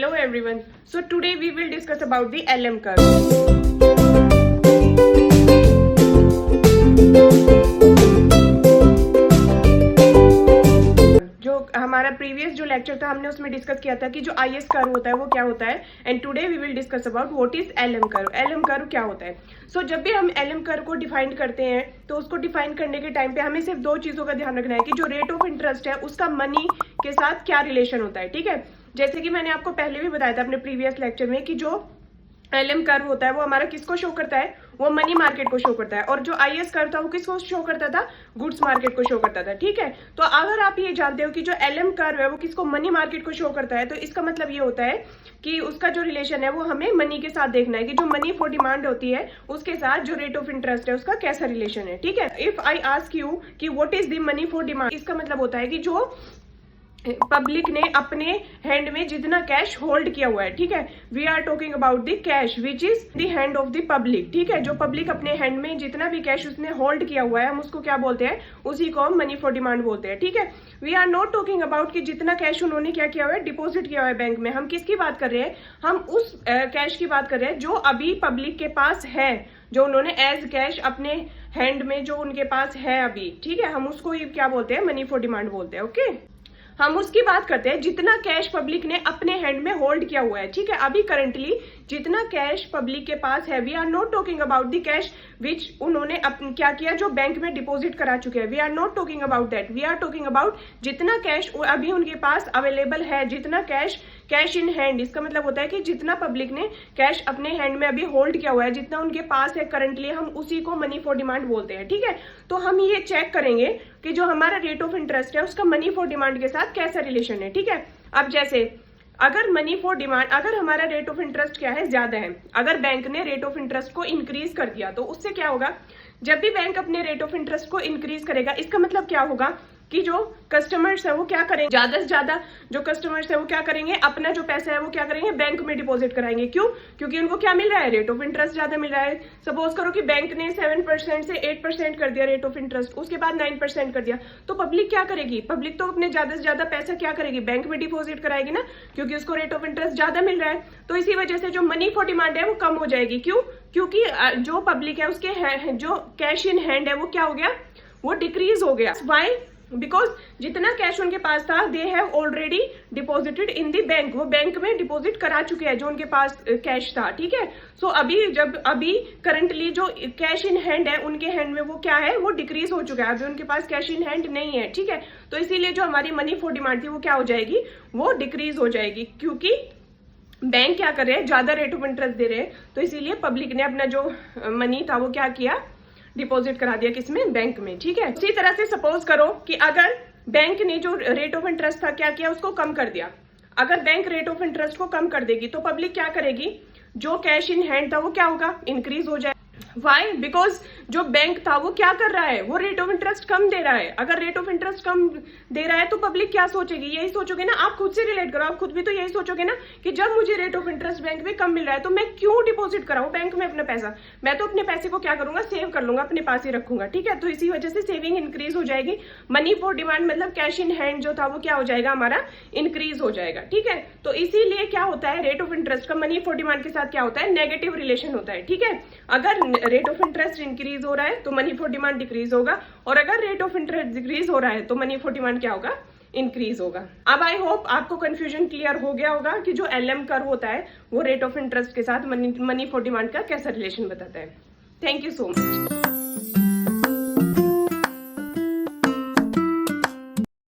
Hello everyone. So today we will discuss about the LM curve. जो हमारा previous जो lecture था हमने उसमें डिस्कस किया था कि जो IS कर्व होता है वो क्या होता है and today we will discuss about what is LM curve. LM curve क्या होता है? सो जब भी हम LM कर्व को डिफाइन करते हैं तो उसको डिफाइन करने के टाइम पे हमें सिर्फ दो चीजों का ध्यान रखना है कि जो रेट ऑफ इंटरेस्ट है उसका मनी के साथ क्या रिलेशन होता है। ठीक है, जैसे कि मैंने आपको पहले भी बताया था अपने प्रीवियस लेक्चर में कि जो LM कर्व होता है वो हमारा किसको शो करता है, वो मनी मार्केट को शो करता है, और जो IS कर्व था वो किसको शो करता था, गुड्स मार्केट को शो करता था। ठीक है, तो अगर आप ये जानते हो कि जो LM कर्व है वो किसको, मनी मार्केट को शो करता है, तो इसका मतलब ये होता है कि उसका जो रिलेशन है वो हमें मनी के साथ देखना है कि जो मनी फॉर डिमांड होती है उसके साथ जो रेट ऑफ इंटरेस्ट है उसका कैसा रिलेशन है। ठीक है, इफ आई आस्क यू कि what is the money for demand, इसका मतलब होता है कि जो पब्लिक ने अपने हैंड में जितना कैश होल्ड किया हुआ है। ठीक है, we are talking about the cash which is the hand of the public. ठीक है, जो पब्लिक अपने हैंड में जितना भी कैश उसने होल्ड किया हुआ है हम उसको क्या बोलते हैं, उसी को हम मनी फॉर डिमांड बोलते हैं। ठीक है, we are not talking about कि जितना कैश उन्होंने क्या किया हुआ है, डिपॉजिट किया हुआ है बैंक में। हम किसकी बात कर रहे हैं, हम उस कैश की बात कर रहे हैं जो अभी पब्लिक के पास है, जो उन्होंने एज कैश अपने हैंड में जो उनके पास है अभी। ठीक है, हम उसको क्या बोलते हैं, मनी फॉर डिमांड बोलते हैं। ओके, हम उसकी बात करते हैं जितना कैश पब्लिक ने अपने हैंड में होल्ड किया हुआ है। ठीक है, अभी करंटली जितना कैश पब्लिक के पास है, we are not talking about the cash which उन्होंने क्या किया, जो बैंक में डिपॉजिट करा चुके हैं। We are not talking about that, we are talking about जितना कैश अभी उनके पास अवेलेबल है, जितना कैश इन हैंड। इसका मतलब होता है कि जितना पब्लिक ने कैश अपने हैंड में अभी होल्ड किया हुआ है, जितना उनके पास है करंटली, हम उसी को मनी फॉर डिमांड बोलते हैं। ठीक है, तो हम ये चेक करेंगे कि जो हमारा रेट ऑफ इंटरेस्ट है उसका मनी फॉर डिमांड के साथ कैसा रिलेशन है। ठीक है, अब जैसे अगर मनी फॉर डिमांड, अगर हमारा रेट ऑफ इंटरेस्ट क्या है, ज्यादा है, अगर बैंक ने रेट ऑफ इंटरेस्ट को इंक्रीज कर दिया तो उससे क्या होगा, जब भी बैंक अपने रेट ऑफ इंटरेस्ट को इंक्रीज करेगा इसका मतलब क्या होगा कि जो कस्टमर्स है वो क्या करेंगे, ज्यादा से ज्यादा जो कस्टमर्स है वो क्या करेंगे, अपना जो पैसा है वो क्या करेंगे, बैंक में डिपॉजिट कराएंगे। क्यों? क्योंकि उनको क्या मिल रहा है, रेट ऑफ इंटरेस्ट ज्यादा मिल रहा है। सपोज करो कि बैंक ने 7% से 8% कर दिया रेट ऑफ इंटरेस्ट, उसके बाद 9% कर दिया, तो पब्लिक क्या करेगी, पब्लिक तो अपने ज्यादा से ज्यादा पैसा क्या करेगी, बैंक में डिपॉजिट कराएगी ना, क्योंकि उसको रेट ऑफ इंटरेस्ट ज्यादा मिल रहा है। तो इसी वजह से जो मनी फॉर डिमांड है वो कम हो जाएगी। क्यों? क्योंकि जो पब्लिक है उसके जो कैश इन हैंड है वो क्या हो गया, वो डिक्रीज हो गया। वाई? बिकॉज जितना कैश उनके पास था they have already deposited in the bank, वो बैंक में डिपॉजिट करा चुके हैं जो उनके पास कैश था। ठीक है, सो अभी करंटली जो कैश इन हैंड है उनके हैंड में वो क्या है, वो डिक्रीज हो चुका है, अभी उनके पास कैश इन हैंड नहीं है। ठीक है, तो इसीलिए जो हमारी मनी फॉर डिमांड थी वो क्या हो जाएगी, वो डिक्रीज हो जाएगी, क्योंकि बैंक क्या कर रहे हैं, ज्यादा रेट ऑफ इंटरेस्ट दे रहे हैं, तो इसीलिए पब्लिक ने अपना जो मनी था वो क्या किया, डिपॉजिट करा दिया किसमें, बैंक में। ठीक है, उसी तरह से सपोज करो कि अगर बैंक ने जो रेट ऑफ इंटरेस्ट था क्या किया, उसको कम कर दिया। अगर बैंक रेट ऑफ इंटरेस्ट को कम कर देगी तो पब्लिक क्या करेगी, जो कैश इन हैंड था वो क्या होगा, इंक्रीज हो जाए। वाई? बिकॉज जो बैंक था वो क्या कर रहा है, वो रेट ऑफ इंटरेस्ट कम दे रहा है। अगर रेट ऑफ इंटरेस्ट कम दे रहा है तो पब्लिक क्या सोचेगी, यही सोचोगे ना, आप खुद से रिलेट करो, आप खुद भी तो यही सोचोगे ना कि जब मुझे रेट ऑफ इंटरेस्ट बैंक में कम मिल रहा है तो मैं क्यों डिपॉजिट कराऊं बैंक में अपना पैसा, मैं तो अपने पैसे को क्या करूंगा, सेव कर लूंगा, अपने पास ही रखूंगा। ठीक है, तो इसी वजह से सेविंग इंक्रीज हो जाएगी, मनी फॉर डिमांड मतलब कैश इन हैंड जो था वो क्या हो जाएगा, हमारा इंक्रीज हो जाएगा। ठीक है, तो इसीलिए क्या होता है, रेट ऑफ इंटरेस्ट का मनी फॉर डिमांड के साथ क्या होता है, नेगेटिव रिलेशन होता है। ठीक है, अगर रेट ऑफ इंटरेस्ट इंक्रीज हो रहा है तो मनी फॉर डिमांड डिक्रीज होगा, और अगर रेट ऑफ इंटरेस्ट डिक्रीज हो रहा है तो मनी फॉर डिमांड क्या होगा, इंक्रीज होगा। अब आई होप आपको कंफ्यूजन क्लियर हो गया होगा कि जो LM कर्व होता है वो रेट ऑफ इंटरेस्ट के साथ मनी फॉर डिमांड का कैसा रिलेशन बताता है। Thank you so much.